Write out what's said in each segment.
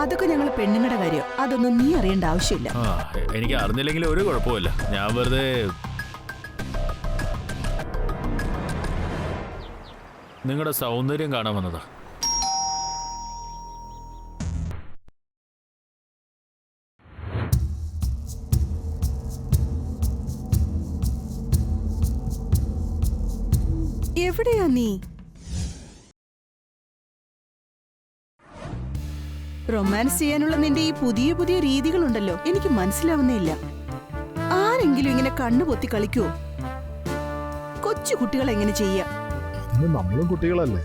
അതൊക്കെ ഞങ്ങൾ പെണ്ണുങ്ങളുടെ കാര്യം. അതൊന്നും നീ അറിയേണ്ട ആവശ്യമില്ല. എനിക്ക് അറിഞ്ഞില്ലെങ്കിൽ ഒരു കുഴപ്പമില്ല. ഞാൻ വെറുതെ നിങ്ങളുടെ സൗന്ദര്യം കാണാൻ വന്നതാ. എവിടെയാ നീ? റൊമാൻസ് ചെയ്യാനുള്ള നിന്റെ ഈ പുതിയ പുതിയ രീതികളുണ്ടല്ലോ, എനിക്ക് മനസ്സിലാവുന്നേയില്ല. ആരെങ്കിലും ഇങ്ങനെ കണ്ണുപൊത്തി കളിക്കുവോ? കൊച്ചു കുട്ടികൾ എങ്ങനെ ചെയ്യാ? നമ്മളും കുട്ടികളല്ലേ.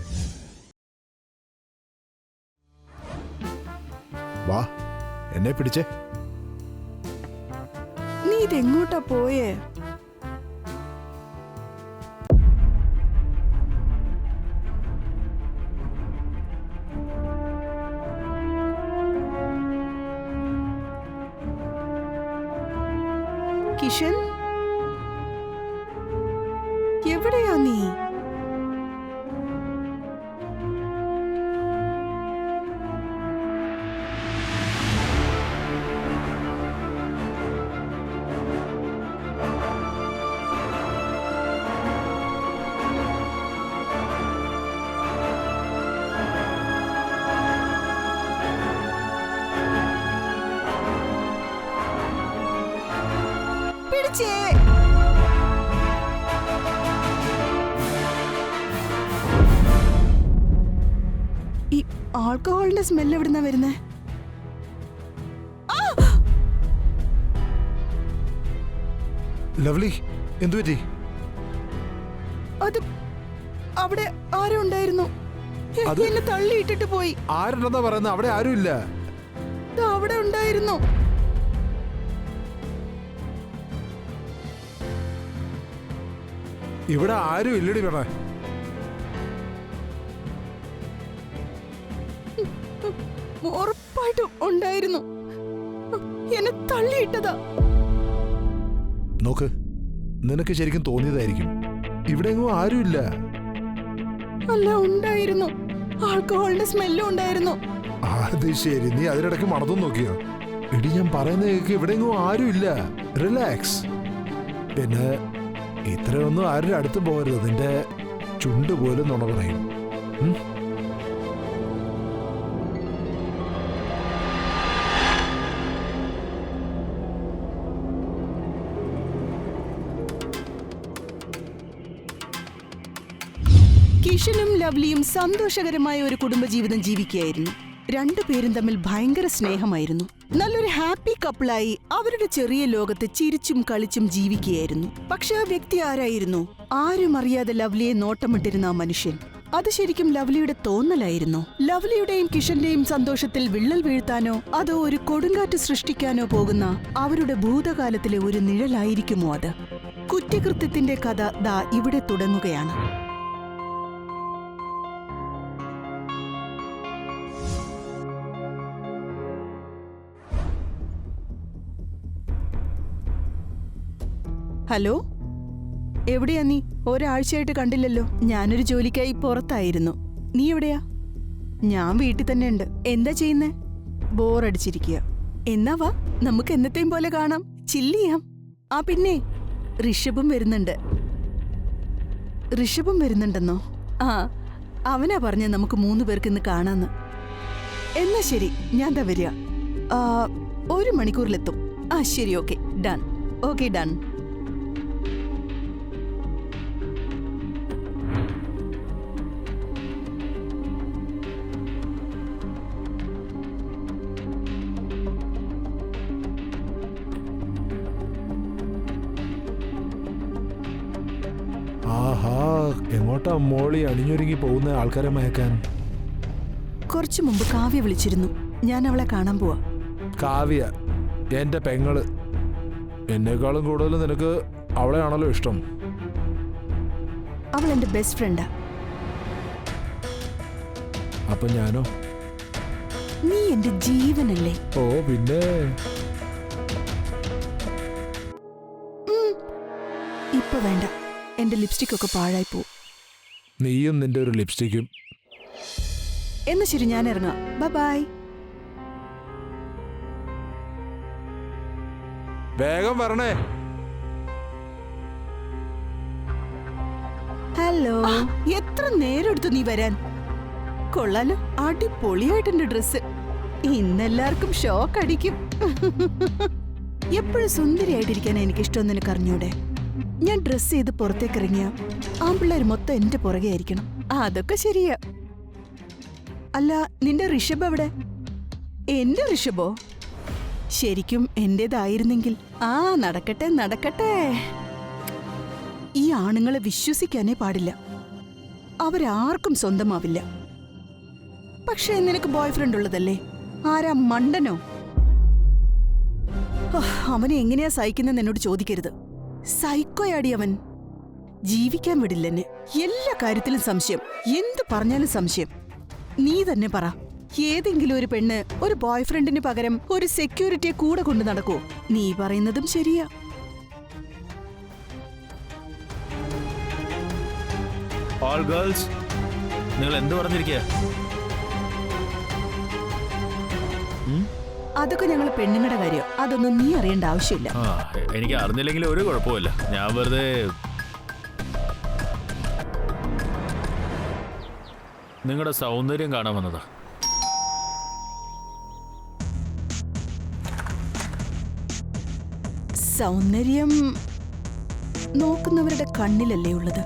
വാ, എന്നെ പിടിച്ചേ. നീ ഇതെങ്ങോട്ടാ പോയേ? കിഷൻ, എവിടെയാ നീ? ഈ ആൽക്കഹോളിന്റെ സ്മെല്ല് എവിടുന്നാ വരുന്നേ? ലവ്ലി, എന്തു പറ്റി? അത് അവിടെ ആരും ഉണ്ടായിരുന്നു. എന്നെ തള്ളിയിട്ടിട്ട് പോയി. ആരുണ്ടെന്നാ പറയുന്നത്? അവിടെ ആരുമില്ല. അവിടെ ഉണ്ടായിരുന്നു. ഇവിടെ ആരും ഇല്ലടി വേണേ. ഉറപ്പായിട്ടും ഉണ്ടായിരുന്നു. എന്നെ തള്ളിയിട്ടതാ. നോക്ക്, നിനക്ക് ശരിക്കും തോന്നിയതായിരിക്കും. ഇവിടെ എങ്ങും ആരുമില്ല. അല്ല, ഉണ്ടായിരുന്നു. ആൽക്കഹോളിന്റെ സ്മെല്ലും ഉണ്ടായിരുന്നു. അത് ശരി, നീ അതിനിടയ്ക്ക് മണത്തും നോക്കിയോ? എടി, ഞാൻ പറയുന്ന കേൾക്ക്, ഇവിടെ എങ്ങും ആരുമില്ല. റിലാക്സ്. പിന്നെ ഇത്രയൊന്നും ആരുടെ അടുത്തും പോകരുത്. നിന്റെ ചുണ്ട് പോലും നുണ പറയും. കിഷനും ലവ്ലിയും സന്തോഷകരമായ ഒരു കുടുംബജീവിതം ജീവിക്കുകയായിരുന്നു. രണ്ടുപേരും തമ്മിൽ ഭയങ്കര സ്നേഹമായിരുന്നു. നല്ലൊരു ഹാപ്പി കപ്പിളായി അവരുടെ ചെറിയ ലോകത്ത് ചിരിച്ചും കളിച്ചും ജീവിക്കുകയായിരുന്നു. പക്ഷെ ആ വ്യക്തി ആരായിരുന്നു? ആരും അറിയാതെ ലവ്ലിയെ നോട്ടമിട്ടിരുന്ന ആ മനുഷ്യൻ. അത് ശരിക്കും ലവ്ലിയുടെ തോന്നലായിരുന്നു. ലവ്ലിയുടെയും കിഷന്റെയും സന്തോഷത്തിൽ വിള്ളൽ വീഴ്ത്താനോ അതോ ഒരു കൊടുങ്കാറ്റ് സൃഷ്ടിക്കാനോ പോകുന്ന അവരുടെ ഭൂതകാലത്തിലെ ഒരു നിഴലായിരിക്കുമോ അത്? കുറ്റകൃത്യത്തിന്റെ കഥ ദാ ഇവിടെ തുടങ്ങുകയാണ്. ഹലോ, എവിടെയാ നീ? ഒരാഴ്ചയായിട്ട് കണ്ടില്ലല്ലോ. ഞാനൊരു ജോലിക്കായി പുറത്തായിരുന്നു. നീ എവിടെയാ? ഞാൻ വീട്ടിൽ തന്നെ ഉണ്ട്. എന്താ ചെയ്യുന്നേ? ബോറടിച്ചിരിക്കുക. എന്നാ വാ, നമുക്ക് എന്നത്തെയും പോലെ കാണാം, ചില്ല് ചെയ്യാം. ആ പിന്നെ ഋഷഭും വരുന്നുണ്ട്. ഋഷഭും വരുന്നുണ്ടെന്നോ? ആ, അവനാ പറഞ്ഞ നമുക്ക് 3 പേർക്ക് ഇന്ന് കാണാന്ന്. എന്നാ ശരി, ഞാൻ ദാ വരിക. 1 മണിക്കൂറിലെത്തും. ആ ശരി, ഓക്കെ ഡൺ. Okay done. ആഹാ, എങ്ങോട്ടാ മോളി അണിഞ്ഞൊരുങ്ങി പോകുന്ന ആൾക്കാരെ മയക്കാൻ? കുറച്ചു മുമ്പ് കാവ്യ വിളിച്ചിരുന്നു. ഞാൻ അവളെ കാണാൻ പോവാ. കാവ്യ എന്റെ പെങ്ങള്. എന്നെക്കാളും കൂടുതൽ നിനക്ക് അവളെയാണല്ലോ ഇഷ്ടം. അവൾ എന്റെ ബെസ്റ്റ് ഫ്രണ്ടാ. അപ്പൊ ഞാനോ? നീ എന്റെ ജീവനല്ലേ? ഓ പിന്നെ. ഇപ്പൊ വേണ്ട, എന്റെ ലിപ്സ്റ്റിക് ഒക്കെ പാഴായി പോവും. നീയും നിന്റെ ഒരു ലിപ്സ്റ്റിക്കും. എന്നാ ശരി, ഞാൻ ഇറങ്ങാം. Bye bye. വേഗം വരണേ. ഹലോ, എത്ര നേരം എടുത്തു നീ വരാൻ? കൊള്ളാലോ, അടിപൊളിയായിട്ടുണ്ട് ഡ്രസ്. ഇന്നെല്ലാവർക്കും ഷോക്ക് അടിക്കും. എപ്പോഴും സുന്ദരിയായിട്ടിരിക്കാൻ എനിക്കിഷ്ടം നിനക്ക് അറിഞ്ഞൂടെ? ഞാൻ ഡ്രസ് ചെയ്ത് പുറത്തേക്ക് ഇറങ്ങിയ ആമ്പിള്ളേർ മൊത്തം എന്റെ പുറകെ ആയിരിക്കണം. അതൊക്കെ ശരിയാ. അല്ല, നിന്റെ ഋഷഭ് എവിടെ? എന്റെ ഋഷഭോ? ശരിക്കും എന്റേതായിരുന്നെങ്കിൽ. ആ, നടക്കട്ടെ നടക്കട്ടെ. ഈ ആണുങ്ങളെ വിശ്വസിക്കാനേ പാടില്ല. അവരാർക്കും സ്വന്തമാവില്ല. പക്ഷേ നിനക്ക് ബോയ് ഫ്രണ്ട് ഉള്ളതല്ലേ? ആരാ, മണ്ടനോ? അവനെ എങ്ങനെയാ സഹിക്കുന്നെന്ന് എന്നോട് ചോദിക്കരുത്. സൈക്കോയാടി അവൻ. ജീവിക്കാൻ വിടില്ലെന്നെ. എല്ലാ കാര്യത്തിലും സംശയം. എന്ത് പറഞ്ഞാലും സംശയം. നീ തന്നെ പറ, ഏതെങ്കിലും ഒരു പെണ്ണ് ഒരു ബോയ് ഫ്രണ്ടിന് പകരം ഒരു സെക്യൂരിറ്റിയെ കൂടെ കൊണ്ടു നടക്കുവോ? നീ പറയുന്നതും ശരിയാ. ഓൾ ഗേൾസ്, നിങ്ങൾ എന്ത് പറഞ്ഞിരിക്കുക? അതൊക്കെ ഞങ്ങൾ പെണ്ണുങ്ങളുടെ കാര്യം. അതൊന്നും നീ അറിയേണ്ട ആവശ്യമില്ല. എനിക്ക് അറിഞ്ഞില്ലെങ്കിൽ ഒരു കുഴപ്പമില്ല. ഞാൻ വെറുതെ നിങ്ങളുടെ സൗന്ദര്യം കാണാൻ വന്നതാ. സൗന്ദര്യം നോക്കുന്നവരുടെ കണ്ണിലല്ലേ ഉള്ളത്?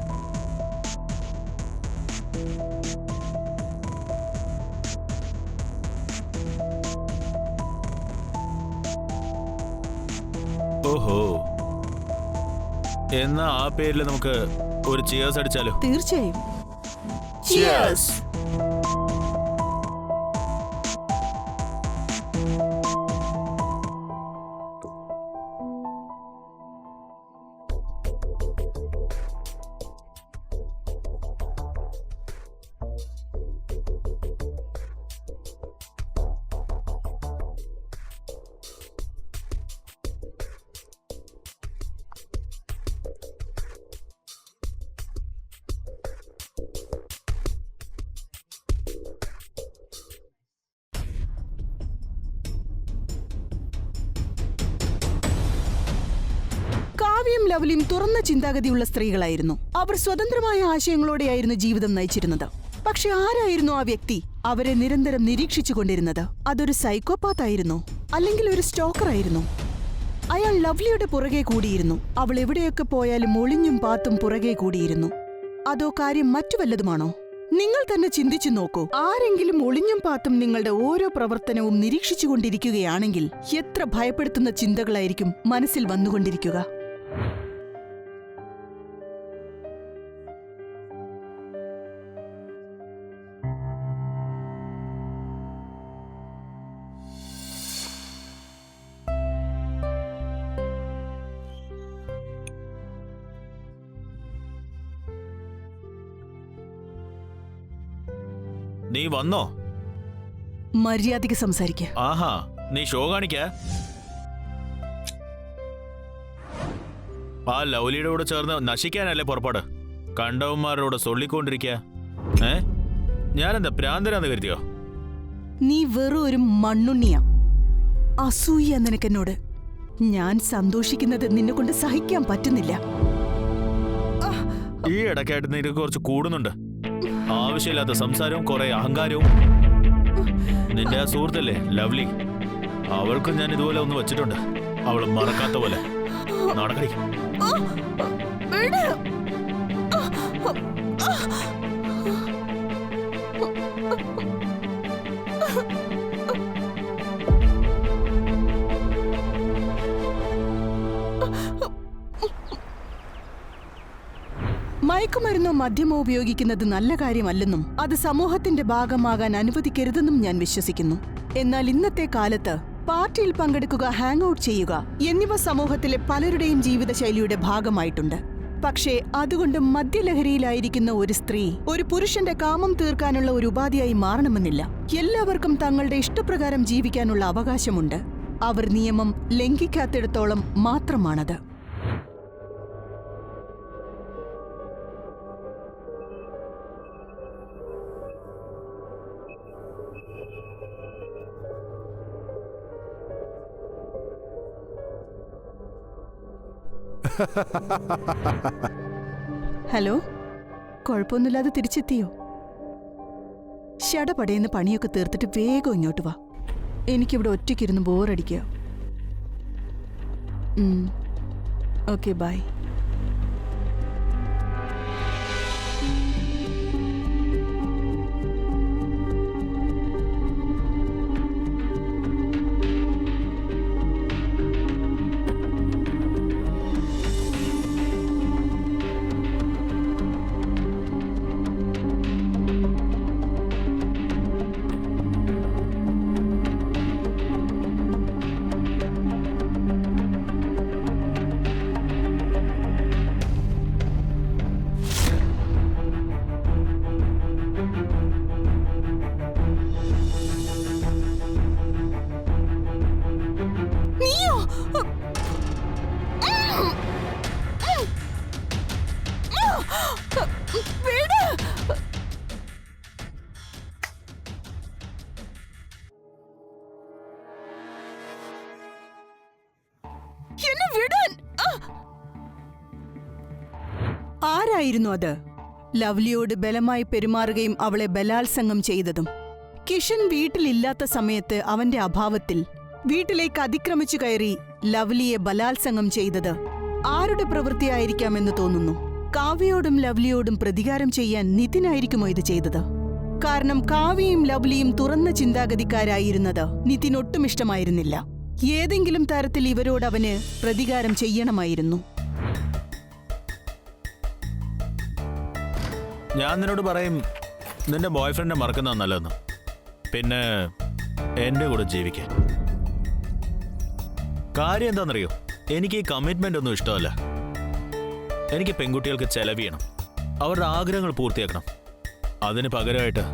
ഓഹോ, എന്നാ ആ പേരിൽ നമുക്ക് ഒരു ചിയേഴ്സ് അടിച്ചാലോ? തീർച്ചയായും. ചിയേഴ്സ്. കാവ്യം ലവ്ലിയും തുറന്ന ചിന്താഗതിയുള്ള സ്ത്രീകളായിരുന്നു. അവർ സ്വതന്ത്രമായ ആശയങ്ങളോടെയായിരുന്നു ജീവിതം നയിച്ചിരുന്നത്. പക്ഷെ ആരായിരുന്നു ആ വ്യക്തി അവരെ നിരന്തരം നിരീക്ഷിച്ചുകൊണ്ടിരുന്നത്? അതൊരു സൈക്കോപാത്തായിരുന്നോ, അല്ലെങ്കിൽ ഒരു സ്റ്റോക്കറായിരുന്നോ? അയാൾ ലവ്ലിയുടെ പുറകെ കൂടിയിരുന്നു. അവൾ എവിടെയൊക്കെ പോയാലും ഒളിഞ്ഞും പാത്തും പുറകെ കൂടിയിരുന്നു. അതോ കാര്യം മറ്റു വല്ലതുമാണോ? നിങ്ങൾ തന്നെ ചിന്തിച്ചു നോക്കൂ. ആരെങ്കിലും ഒളിഞ്ഞും പാത്തും നിങ്ങളുടെ ഓരോ പ്രവർത്തനവും നിരീക്ഷിച്ചുകൊണ്ടിരിക്കുകയാണെങ്കിൽ എത്ര ഭയപ്പെടുത്തുന്ന ചിന്തകളായിരിക്കും മനസ്സിൽ വന്നുകൊണ്ടിരിക്കുക? നീ വന്നോ? മര്യാദയ്ക്ക് സംസാരിക്കുക. ആഹാ, നീ ഷോ കാണിക്ക? ആ ലൗലിയുടെ കൂടെ ചേർന്ന് നശിക്കാനല്ലേ പുറപ്പാട്? കണ്ടവന്മാരോട് സൊള്ളിക്കൊണ്ടിരിക്കുക. ഞാനെന്താ പ്രാന്തരാന്ന് കരുതിയോ? നീ വെറും ഒരു മണ്ണുണ്ണിയാ. അസൂയ നിനക്കെന്നോട്. ഞാൻ സന്തോഷിക്കുന്നത് നിന്നെ കൊണ്ട് സഹിക്കാൻ പറ്റുന്നില്ല. ഈ ഇടയ്ക്കായിട്ട് നിനക്ക് കുറച്ച് കൂടുന്നുണ്ട്. ആവശ്യമില്ലാത്ത സംസാരവും കുറെ അഹങ്കാരവും. നിന്റെ ആ സുഹൃത്തല്ലേ ലവ്ലി, അവൾക്കും ഞാൻ ഇതുപോലെ ഒന്ന് വെച്ചിട്ടുണ്ട്. അവൾ മറക്കാത്ത പോലെ. നടക്കടി. മയക്കുമരുന്നോ മദ്യമോ ഉപയോഗിക്കുന്നത് നല്ല കാര്യമല്ലെന്നും അത് സമൂഹത്തിന്റെ ഭാഗമാകാൻ അനുവദിക്കരുതെന്നും ഞാൻ വിശ്വസിക്കുന്നു. എന്നാൽ ഇന്നത്തെ കാലത്ത് പാർട്ടിയിൽ പങ്കെടുക്കുക, ഹാങ് ഔട്ട് ചെയ്യുക എന്നിവ സമൂഹത്തിലെ പലരുടെയും ജീവിതശൈലിയുടെ ഭാഗമായിട്ടുണ്ട്. പക്ഷേ അതുകൊണ്ട് മദ്യലഹരിയിലായിരിക്കുന്ന ഒരു സ്ത്രീ ഒരു പുരുഷന്റെ കാമം തീർക്കാനുള്ള ഒരു ഉപാധിയായി മാറണമെന്നില്ല. എല്ലാവർക്കും തങ്ങളുടെ ഇഷ്ടപ്രകാരം ജീവിക്കാനുള്ള അവകാശമുണ്ട്. അവർ നിയമം ലംഘിക്കാത്തിടത്തോളം മാത്രമാണത്. ഹലോ, കുഴപ്പമൊന്നുമില്ലാതെ തിരിച്ചെത്തിയോ? ഷടപടയെന്ന് പണിയൊക്കെ തീർത്തിട്ട് വേഗം ഇങ്ങോട്ട് വാ. എനിക്കിവിടെ ഒറ്റയ്ക്കിരുന്ന് ബോറടിക്കുക. Okay, by. ആരായിരുന്നു അത്? ലവ്ലിയോട് ബലമായി പെരുമാറുകയും അവളെ ബലാത്സംഗം ചെയ്തതും. കിഷൻ വീട്ടിലില്ലാത്ത സമയത്ത് അവന്റെ അഭാവത്തിൽ വീട്ടിലേക്ക് അതിക്രമിച്ചു കയറി ലവ്ലിയെ ബലാത്സംഗം ചെയ്തത് ആരുടെ പ്രവൃത്തിയായിരിക്കാമെന്ന് തോന്നുന്നു? കാവ്യയോടും ലവ്ലിയോടും പ്രതികാരം ചെയ്യാൻ നിതിനായിരിക്കുമോ ഇത് ചെയ്തത്? കാരണം കാവ്യയും ലവ്ലിയും തുറന്ന ചിന്താഗതിക്കാരായിരുന്നത് നിതിനൊട്ടും ഇഷ്ടമായിരുന്നില്ല. ഏതെങ്കിലും തരത്തിൽ ഇവരോട് അവന് പ്രതികാരം ചെയ്യണമായിരുന്നു. ഞാൻ നിന്നോട് പറയും നിന്റെ ബോയ്ഫ്രണ്ടിനെ മറക്കുന്ന നല്ലതെന്ന്. പിന്നെ എൻ്റെ കൂടെ ജീവിക്കാൻ. കാര്യം എന്താണെന്നറിയോ, എനിക്ക് ഈ കമ്മിറ്റ്മെൻ്റ് ഒന്നും ഇഷ്ടമല്ല. എനിക്ക് പെൺകുട്ടികൾക്ക് ചെലവ് ചെയ്യണം, അവരുടെ ആഗ്രഹങ്ങൾ പൂർത്തിയാക്കണം. അതിന് പകരമായിട്ട്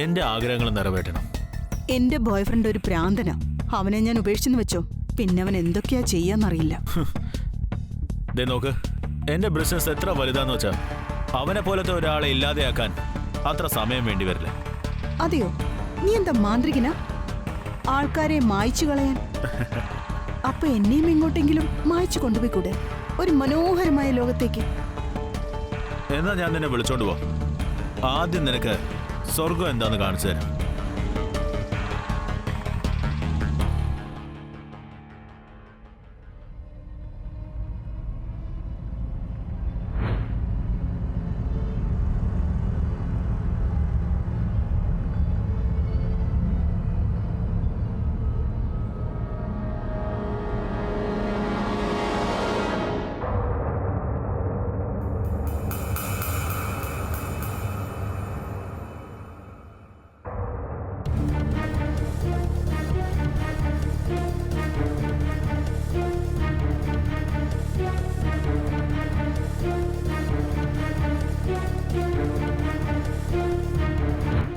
എൻ്റെ ആഗ്രഹങ്ങൾ നിറവേറ്റണം. എന്റെ ബോയ്ഫ്രണ്ട് ഒരു പ്രാന്തനാ. അവനെ ഞാൻ ഉപേക്ഷിച്ചെന്ന് വെച്ചോ, പിന്നെ അവൻ എന്തൊക്കെയാ ചെയ്യാന്നറിയില്ല. ദേ നോക്ക്, എൻ്റെ ബിസിനസ് എത്ര വലുതാന്ന് വെച്ചാ അവനെ പോലത്തെ ഒരാളെ ഇല്ലാതെയാക്കാൻ അത്ര സമയം വേണ്ടി വരില്ല. അതെയോ? നീ എന്താ മാന്ത്രികനാ? ആൾക്കാരെ മായ്ച്ചു കളയാൻ? അപ്പൊ എന്നെയും എങ്ങോട്ടെങ്കിലും മായ്ച്ചു കൊണ്ടുപോയിക്കൂടെ, ഒരു മനോഹരമായ ലോകത്തേക്ക്? എന്നാ ഞാൻ നിന്നെ വിളിച്ചോണ്ട് പോ. ആദ്യം നിനക്ക് സ്വർഗം എന്താന്ന് കാണിച്ചു തരാം.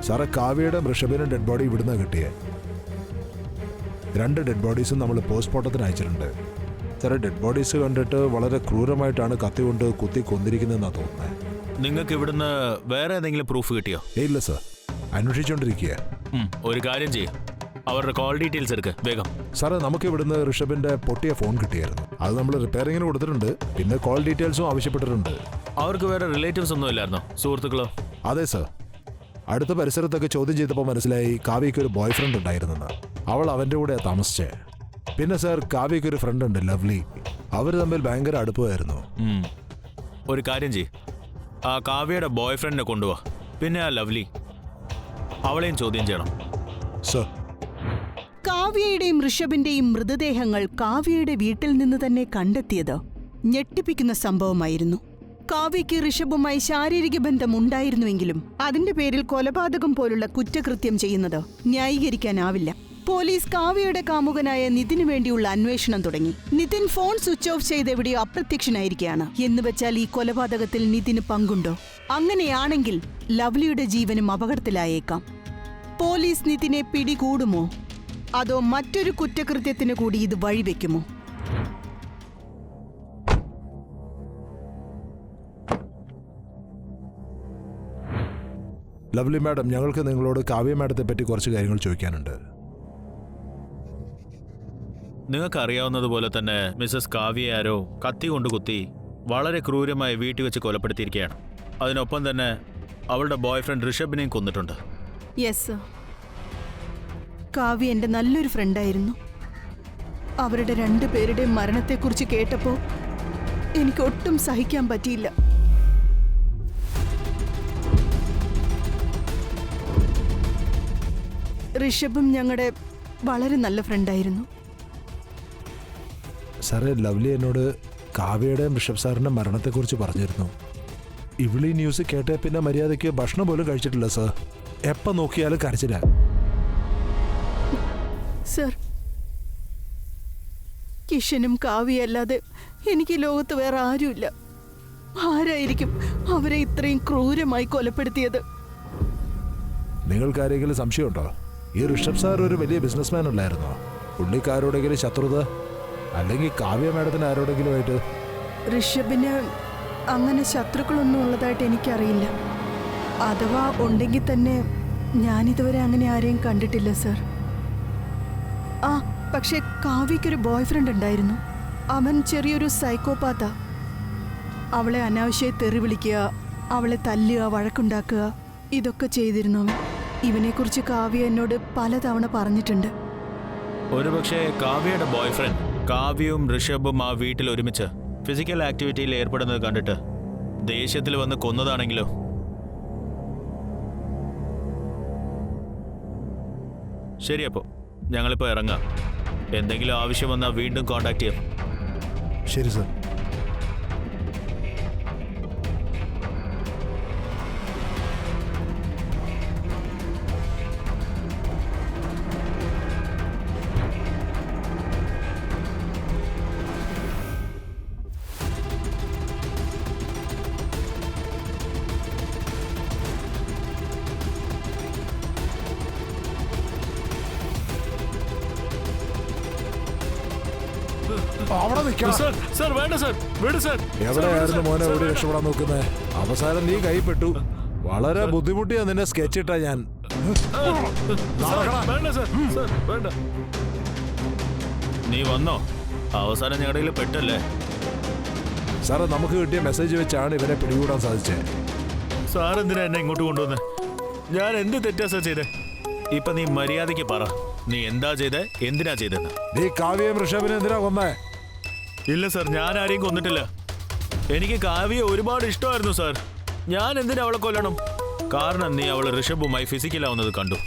സാറേ, കാവ്യയുടെ ഋഷഭിനും ഡെഡ് ബോഡി ഇവിടുന്ന് കിട്ടിയേ. 2 ഡെഡ് ബോഡീസും നമ്മൾ പോസ്റ്റ്മോർട്ടത്തിന് അയച്ചിട്ടുണ്ട്. സാറേ, ഡെഡ് ബോഡീസ് കണ്ടിട്ട് വളരെ ക്രൂരമായിട്ടാണ് കത്തി കൊണ്ട് കുത്തി കൊന്നിരിക്കുന്നതെന്നാണ് തോന്നുന്നത്. നിങ്ങൾക്ക് ഇവിടുന്ന് വേറെ ഏതെങ്കിലും പ്രൂഫ് കിട്ടിയോ? ഇല്ല സാർ, അന്വേഷിച്ചുകൊണ്ടിരിക്കുക. ഒരു കാര്യം ചെയ്യും, അവരുടെ കോൾ ഡീറ്റെയിൽസ് എടുക്കുക വേഗം. സാറേ, നമുക്ക് ഇവിടുന്ന് ഋഷഭിന്റെ പൊട്ടിയ ഫോൺ കിട്ടിയായിരുന്നു. അത് നമ്മൾ റിപ്പയറിങ്ങിന് കൊടുത്തിട്ടുണ്ട്. പിന്നെ കോൾ ഡീറ്റെയിൽസും ആവശ്യപ്പെട്ടിട്ടുണ്ട്. അവർക്ക് വേറെ റിലേറ്റീവ്സ് ഒന്നും ഇല്ലായിരുന്നോ, സുഹൃത്തുക്കളോ? അതെ സാർ, അടുത്ത പരിസരത്തൊക്കെ ചോദ്യം ചെയ്തപ്പോൾ മനസ്സിലായി കാവ്യയ്ക്ക് ഒരു ബോയ് ഫ്രണ്ട് ഉണ്ടായിരുന്നെന്ന്. അവൾ അവൻ്റെ കൂടെ താമസിച്ചേ. പിന്നെ സാർ, കാവ്യയ്ക്ക് ഒരു ഫ്രണ്ട് ഉണ്ട്, ലവ്ലി. അവർ തമ്മിൽ ഭയങ്കര അടുപ്പമായിരുന്നു. ഒരു കാര്യം ചെയ്യ്, ആ കാവ്യയുടെ ബോയ് ഫ്രണ്ടിനെ കൊണ്ടുപോവാ. പിന്നെ ആ ലവ്ലി, അവളെയും ചോദ്യം ചെയ്യണം. സർ, കാവ്യയുടെയും ഋഷഭിന്റെയും മൃതദേഹങ്ങൾ കാവ്യയുടെ വീട്ടിൽ നിന്ന് തന്നെ കണ്ടെത്തിയത് ഞെട്ടിപ്പിക്കുന്ന സംഭവമായിരുന്നു. കാവ്യയ്ക്ക് ഋഷഭുമായി ശാരീരിക ബന്ധം ഉണ്ടായിരുന്നുവെങ്കിലും അതിന്റെ പേരിൽ കൊലപാതകം പോലുള്ള കുറ്റകൃത്യം ചെയ്യുന്നത് ന്യായീകരിക്കാനാവില്ല. പോലീസ് കാവ്യയുടെ കാമുകനായ നിതിനു വേണ്ടിയുള്ള അന്വേഷണം തുടങ്ങി. നിതിൻ ഫോൺ സ്വിച്ച് ഓഫ് ചെയ്ത് എവിടെയോ അപ്രത്യക്ഷനായിരിക്കുകയാണ്. എന്നുവെച്ചാൽ ഈ കൊലപാതകത്തിൽ നിതിന് പങ്കുണ്ടോ? അങ്ങനെയാണെങ്കിൽ ലവ്ലിയുടെ ജീവനും അപകടത്തിലായേക്കാം. പോലീസ് നിതിനെ പിടികൂടുമോ, അതോ മറ്റൊരു കുറ്റകൃത്യത്തിന് കൂടി ഇത് വഴിവെക്കുമോ? ലവ്ലി മാഡം, ഞങ്ങൾക്ക് നിങ്ങളോട് കാവ്യ മാഡത്തെ പറ്റി കുറച്ച് കാര്യങ്ങൾ ചോദിക്കാനുണ്ട്. നിങ്ങൾക്ക് അറിയാവുന്നതുപോലെ തന്നെ മിസ്സസ് കാവ്യയെ ആരോ കത്തി കൊണ്ട് കുത്തി വളരെ ക്രൂരമായി വീട്ടിൽ വെച്ച് കൊലപ്പെടുത്തിയിരിക്കുകയാണ്. അതിനൊപ്പം തന്നെ അവളുടെ ബോയ് ഫ്രണ്ട് ഋഷഭിനെയും കൊന്നിട്ടുണ്ട്. Yes sir. കാവ്യ എൻ്റെ നല്ലൊരു ഫ്രണ്ടായിരുന്നു. അവരുടെ രണ്ടുപേരുടെയും മരണത്തെക്കുറിച്ച് കേട്ടപ്പോൾ എനിക്ക് ഒട്ടും സഹിക്കാൻ പറ്റിയില്ല. ഋഷഭും ഞങ്ങളുടെ വളരെ നല്ല ഫ്രണ്ടായിരുന്നു. സാറേ, ലവ്ലി എന്നോട് കാവ്യയുടെയും ഋഷഭ് സാറിന്റെ മരണത്തെക്കുറിച്ച് പറഞ്ഞിരുന്നു. ഇവിളി ന്യൂസ് കേട്ടേ പിന്നെ മര്യാദയ്ക്ക് ഭക്ഷണം പോലും കഴിച്ചിട്ടില്ല സർ. എപ്പോൾ നോക്കിയാലും കരച്ചില്ല. സർ, കിഷനും കാവ്യയല്ലാതെ എനിക്ക് ലോകത്ത് വേറെ ആരുമില്ല. ആരായിരിക്കും അവരെ ഇത്രയും ക്രൂരമായി കൊലപ്പെടുത്തിയത്? നിങ്ങൾക്കാരെങ്കിലും സംശയമുണ്ടോ? ഈ ഋഷഭ് സാർ ഒരു വലിയ ബിസിനസ്മാൻ അല്ലായിരുന്നോ? പുള്ളിക്കാരോടെങ്കിലും ശത്രുത, അല്ലെങ്കിൽ കാവ്യ മാഡത്തിന് ആരോടെങ്കിലുമായിട്ട്? ഋഷഭിന് അങ്ങനെ ശത്രുക്കളൊന്നും ഉള്ളതായിട്ട് എനിക്കറിയില്ല. അഥവാ ഉണ്ടെങ്കിൽ തന്നെ ഞാനിതുവരെ അങ്ങനെ ആരെയും കണ്ടിട്ടില്ല സർ. ആ, പക്ഷേ കാവ്യയ്ക്കൊരു ബോയ് ഫ്രണ്ട് ഉണ്ടായിരുന്നു. അവൻ ചെറിയൊരു സൈക്കോപാത്താ. അവളെ അനാവശ്യമായി തെറി വിളിക്കുക, അവളെ തല്ലുക, വഴക്കുണ്ടാക്കുക, ഇതൊക്കെ ചെയ്തിരുന്നു അവൻ. ഇവനെക്കുറിച്ച് കാവ്യ എന്നോട് പലതവണ പറഞ്ഞിട്ടുണ്ട്. ഒരുപക്ഷെ കാവ്യയുടെ ബോയ് ഫ്രണ്ട് കാവ്യയും ഋഷഭും ആ വീട്ടിൽ ഒരുമിച്ച് ഫിസിക്കൽ ആക്ടിവിറ്റിയിൽ ഏർപ്പെടുന്നത് കണ്ടിട്ട് ദേഷ്യത്തിൽ വന്ന് കൊന്നതാണെങ്കിലോ? ശരിയപ്പോ ഞങ്ങളിപ്പോ ഇറങ്ങാം. എന്തെങ്കിലും ആവശ്യം വന്നാൽ വീണ്ടും കോണ്ടാക്ട് ചെയ്യാം. ശരി സർ. അവിടെ നിൽക്കണം. സർ വേണ്ട സർ, വിട് സർ. എവിടെയായിരുന്നു മോനെ ഓടി രക്ഷപ്പെടാൻ നോക്കുന്നത്? അവസാനം നീ കൈപ്പെട്ടു. വളരെ ബുദ്ധിമുട്ടിയാ നിന്നെ സ്കെച്ച് ഇട്ടാ ഞാൻ. വേണ്ട സർ, സർ വേണ്ട. നീ വന്നോ? അവസാനം ഞങ്ങളുടെ പെട്ടല്ലേ സാറേ, നമുക്ക് കിട്ടിയ മെസ്സേജ് വെച്ചാണ് ഇവരെ പിടികൂടാൻ സാധിച്ചത്. സാർ എന്തിനാ എന്നെ ഇങ്ങോട്ട് കൊണ്ടുവന്ന്? ഞാൻ എന്ത് തെറ്റാ സാർ ചെയ്തേ? ഇപ്പൊ നീ മര്യാദയ്ക്ക് പറ, നീ എന്താ ചെയ്തേ, എന്തിനാ ചെയ്തെന്ന്? നീ കാവ്യയും ഋഷഭിനെ എന്തിനാ കൊന്നേ? ഇല്ല സാർ, ഞാൻ ആരെയും കൊന്നിട്ടില്ല. എനിക്ക് കാവ്യ ഒരുപാട് ഇഷ്ടമായിരുന്നു സാർ. ഞാൻ എന്തിനാ അവളെ കൊല്ലണം? കാരണം നീ അവള് ഋഷഭുമായി ഫിസിക്കലാവുന്നത് കണ്ടു.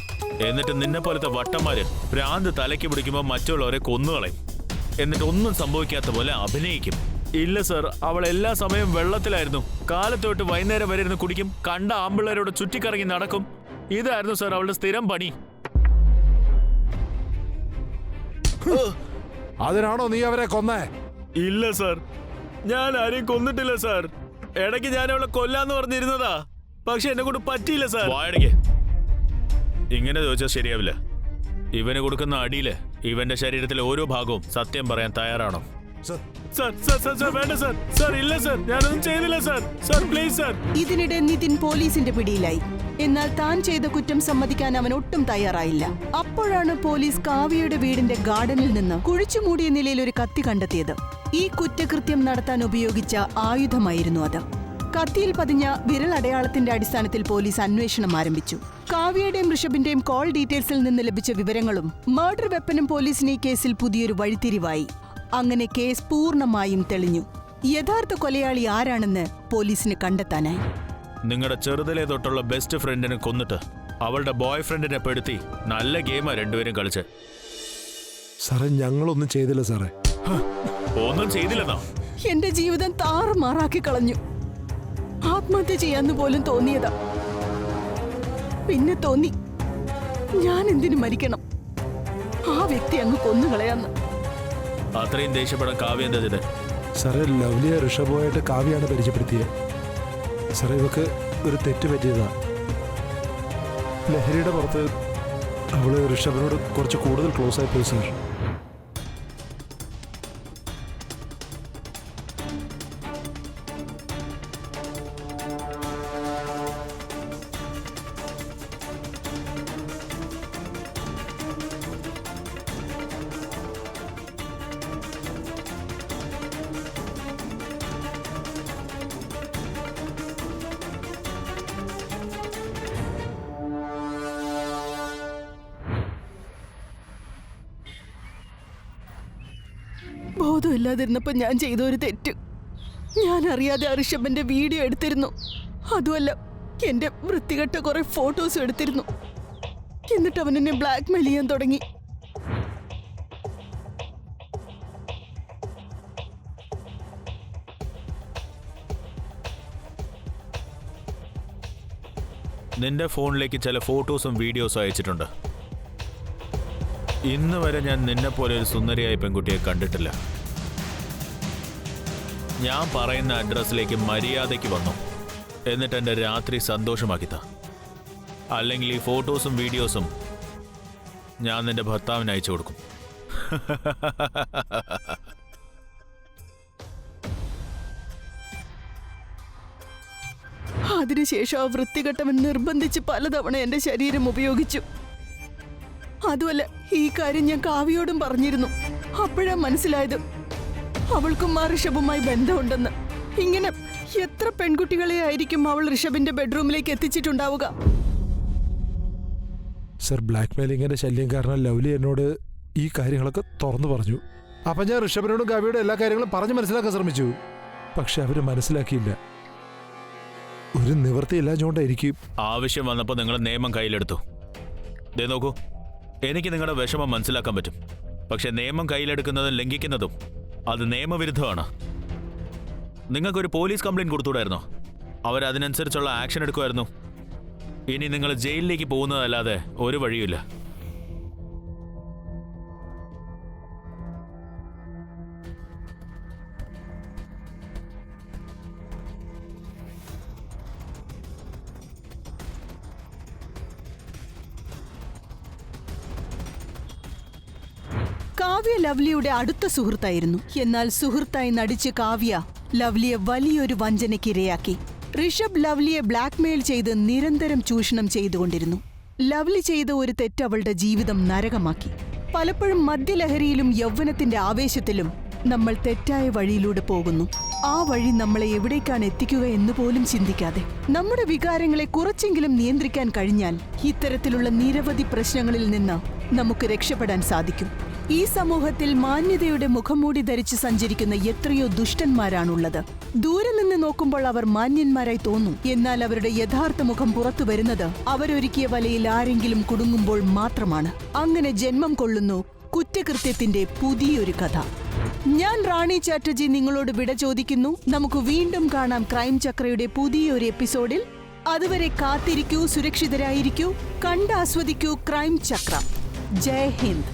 എന്നിട്ട് നിന്നെ പോലത്തെ വട്ടന്മാര് ഭ്രാന്ത് തലയ്ക്ക് പിടിക്കുമ്പോൾ മറ്റുള്ളവരെ കൊന്നുകളയും. എന്നിട്ട് ഒന്നും സംഭവിക്കാത്ത പോലെ അഭിനയിക്കും. ഇല്ല സാർ, അവൾ എല്ലാ സമയവും വെള്ളത്തിലായിരുന്നു. കാലത്തോട്ട് വൈകുന്നേരം വരെ ഇരുന്ന് കുടിക്കും, കണ്ട ആമ്പിള്ളേരോട് ചുറ്റിക്കറങ്ങി നടക്കും. ഇതായിരുന്നു സാർ അവളുടെ സ്ഥിരം പണി. അതിനാണോ നീ അവരെ കൊന്നേ? ഇല്ല സാർ, ഞാൻ ആരെയും കൊന്നിട്ടില്ല സാർ. ഇടയ്ക്ക് ഞാൻ അവളെ കൊല്ലാന്ന് പറഞ്ഞിരുന്നതാ, പക്ഷെ എന്നെ കൊണ്ട് പറ്റിയില്ല സാർ. വാടകെ ഇങ്ങനെ ചോദിച്ചാൽ ശരിയാവില്ല. ഇവന് കൊടുക്കുന്ന അടിയില് ഇവന്റെ ശരീരത്തിലെ ഓരോ ഭാഗവും സത്യം പറയാൻ തയ്യാറാണോ? സാർ സാർ സാർ സാർ വേണ്ട സാർ. സാർ ഇല്ല സാർ, ഞാനൊന്നും ചെയ്തില്ല സാർ. Sir please sir. ഇതിനിടെ നിതിൻ പോലീസിന്റെ പിടിയിലായി. എന്നാൽ താൻ ചെയ്ത കുറ്റം സമ്മതിക്കാൻ അവൻ ഒട്ടും തയ്യാറായില്ല. അപ്പോഴാണ് പോലീസ് കാവ്യയുടെ വീടിന്റെ ഗാർഡനിൽ നിന്ന് കുഴിച്ചുമൂടിയ നിലയിൽ ഒരു കത്തി കണ്ടെത്തിയത്. ഈ കുറ്റകൃത്യം നടത്താൻ ഉപയോഗിച്ച ആയുധമായിരുന്നു അത്. കത്തിയിൽ പതിഞ്ഞ വിരലടയാളത്തിന്റെ അടിസ്ഥാനത്തിൽ പോലീസ് അന്വേഷണം ആരംഭിച്ചു. കാവ്യയുടെയും ഋഷഭിന്റെയും കോൾ ഡീറ്റെയിൽസിൽ നിന്ന് ലഭിച്ച വിവരങ്ങളും മർഡർ വെപ്പനും പോലീസിന് ഈ കേസിൽ പുതിയൊരു വഴിത്തിരിവായി. അങ്ങനെ കേസ് പൂർണ്ണമായും തെളിഞ്ഞു. യഥാർത്ഥ കൊലയാളി ആരാണെന്ന് പോലീസിന് കണ്ടെത്താനായി. നിങ്ങളുടെ ചെറുതിലെ തൊട്ടുള്ള ബെസ്റ്റ് ഫ്രണ്ടിനെ കൊന്നിട്ട് അവളുടെ ബോയ് ഫ്രണ്ടിനെ പെടുത്തി നല്ല ഗെയിമാ രണ്ടുപേരും കളിച്ച്. സാറേ, ഞങ്ങളൊന്നും ചെയ്തില്ല സാറേ. ഒന്നും ചെയ്തില്ലെന്നോ? എന്റെ ജീവിതം താറുമാറാക്കി കളഞ്ഞു. ആത്മഹത്യ ചെയ്യാന്ന് പോലും തോന്നിയതാ. പിന്നെ തോന്നി ഞാൻ എന്തിനു മരിക്കണം, ആ വ്യക്തി അങ്ങ് കൊന്നുകളയാന്ന്. അത്രയും ദേഷ്യപ്പെടാൻ കാവ്യ എന്താ ചെയ്തേ? സാറേ, ലവ്ലിയെ ഋഷഭുമായിട്ട് കാവ്യാണ് പരിചയപ്പെടുത്തിയത്. സാറേ, ഇവക്ക് ഒരു തെറ്റ് പറ്റിയതാ. ലഹരിയുടെ പുറത്ത് അവള് ഋഷഭിനോട് കുറച്ച് കൂടുതൽ ക്ലോസ് ആയിപ്പോയി സാർ. ബോധമില്ലാതിരുന്നപ്പോ ഞാൻ ചെയ്ത ഒരു തെറ്റ്. ഞാൻ അറിയാതെ ആ ഋഷഭന്റെ വീഡിയോ എടുത്തിരുന്നു. അതുമല്ല, എന്റെ വൃത്തികെട്ട കുറെ ഫോട്ടോസും എടുത്തിരുന്നു. എന്നിട്ട് അവൻ എന്നെ ബ്ലാക്ക്മെയിൽ ചെയ്യാൻ തുടങ്ങി. നിന്റെ ഫോണിലേക്ക് ചില ഫോട്ടോസും വീഡിയോസും അയച്ചിട്ടുണ്ട്. ഇന്ന് വരെ ഞാൻ നിന്നെ പോലെ ഒരു സുന്ദരിയായ പെൺകുട്ടിയെ കണ്ടിട്ടില്ല. ഞാൻ പറയുന്ന അഡ്രസ്സിലേക്ക് മര്യാദയ്ക്ക് വന്നു, എന്നിട്ട് എൻ്റെ രാത്രി സന്തോഷമാക്കിത്ത. അല്ലെങ്കിൽ ഈ ഫോട്ടോസും വീഡിയോസും ഞാൻ നിന്റെ ഭർത്താവിന് അയച്ചു കൊടുക്കും. അതിനുശേഷം ആ വൃത്തികെട്ടവൻ നിർബന്ധിച്ച് പലതവണ എന്റെ ശരീരം ഉപയോഗിച്ചു. അതുമല്ല, ഈ കാര്യം ഞാൻ കാവ്യയോടും പറഞ്ഞിരുന്നു. അപ്പോഴാ മനസ്സിലായത് അവൾക്കും ആ ഋഷഭുമായി ബന്ധമുണ്ടെന്ന്. ഇങ്ങനെ എത്ര പെൺകുട്ടികളെ ആയിരിക്കും അവൾ ഋഷഭിന്റെ ബെഡ്റൂമിലേക്ക് എത്തിച്ചിട്ടുണ്ടാവുക? സർ, ബ്ലാക്ക്മെയിലിങ്ങിന്റെ ശല്യം കാരണം ലവ്ലി എന്നോട് ഈ കാര്യങ്ങളൊക്കെ തുറന്നു പറഞ്ഞു. അപ്പൊ ഞാൻ ഋഷഭനോടും കാവ്യയോടും എല്ലാ കാര്യങ്ങളും പറഞ്ഞു മനസ്സിലാക്കാൻ ശ്രമിച്ചു. പക്ഷെ അവര് മനസ്സിലാക്കിയില്ല. ഒരു നിവൃത്തിയില്ലാഞ്ഞോണ്ടായിരിക്കും. ആവശ്യം വന്നപ്പോൾ നിങ്ങൾ നിയമം കയ്യിലെടുത്തു. ദേ നോക്കൂ, എനിക്ക് നിങ്ങളുടെ വിഷമം മനസ്സിലാക്കാൻ പറ്റും. പക്ഷെ നിയമം കയ്യിലെടുക്കുന്നതും ലംഘിക്കുന്നതും അത് നിയമവിരുദ്ധമാണ്. നിങ്ങൾക്കൊരു പോലീസ് കംപ്ലയിന്റ് കൊടുത്തുകൂടായിരുന്നോ? അവരതിനനുസരിച്ചുള്ള ആക്ഷൻ എടുക്കുമായിരുന്നു. ഇനി നിങ്ങൾ ജയിലിലേക്ക് പോകുന്നതല്ലാതെ ഒരു വഴിയുമില്ല. കാവ്യ ലവ്ലിയുടെ അടുത്ത സുഹൃത്തായിരുന്നു. എന്നാൽ സുഹൃത്തായി നടിച്ച് കാവ്യ ലവ്ലിയെ വലിയൊരു വഞ്ചനയ്ക്ക് ഇരയാക്കി. ഋഷഭ് ലവ്ലിയെ ബ്ലാക്ക്മെയിൽ ചെയ്ത് നിരന്തരം ചൂഷണം ചെയ്തുകൊണ്ടിരുന്നു. ലവ്ലി ചെയ്ത ഒരു തെറ്റ് അവളുടെ ജീവിതം നരകമാക്കി. പലപ്പോഴും മദ്യലഹരിയിലും യൗവനത്തിന്റെ ആവേശത്തിലും നമ്മൾ തെറ്റായ വഴിയിലൂടെ പോകുന്നു. ആ വഴി നമ്മളെ എവിടേക്കാണ് എത്തിക്കുക എന്ന് പോലും ചിന്തിക്കാതെ നമ്മുടെ വികാരങ്ങളെ കുറച്ചെങ്കിലും നിയന്ത്രിക്കാൻ കഴിഞ്ഞാൽ ഇത്തരത്തിലുള്ള നിരവധി പ്രശ്നങ്ങളിൽ നിന്ന് നമുക്ക് രക്ഷപ്പെടാൻ സാധിക്കും. ഈ സമൂഹത്തിൽ മാന്യതയുടെ മുഖംമൂടി ധരിച്ച് സഞ്ചരിക്കുന്ന എത്രയോ ദുഷ്ടന്മാരാണുള്ളത്. ദൂരെ നിന്ന് നോക്കുമ്പോൾ അവർ മാന്യന്മാരായി തോന്നും. എന്നാൽ അവരുടെ യഥാർത്ഥ മുഖം പുറത്തു വരുന്നത് അവരൊരുക്കിയ വലയിൽ ആരെങ്കിലും കുടുങ്ങുമ്പോൾ മാത്രമാണ്. അങ്ങനെ ജന്മം കൊള്ളുന്നു കുറ്റകൃത്യത്തിന്റെ പുതിയൊരു കഥ. ഞാൻ റാണി ചാറ്റർജി നിങ്ങളോട് വിട ചോദിക്കുന്നു. നമുക്ക് വീണ്ടും കാണാം ക്രൈം ചക്രയുടെ പുതിയൊരു എപ്പിസോഡിൽ. അതുവരെ കാത്തിരിക്കൂ, സുരക്ഷിതരായിരിക്കൂ, കണ്ടാസ്വദിക്കൂ ക്രൈം ചക്ര. ജയ് ഹിന്ദ്.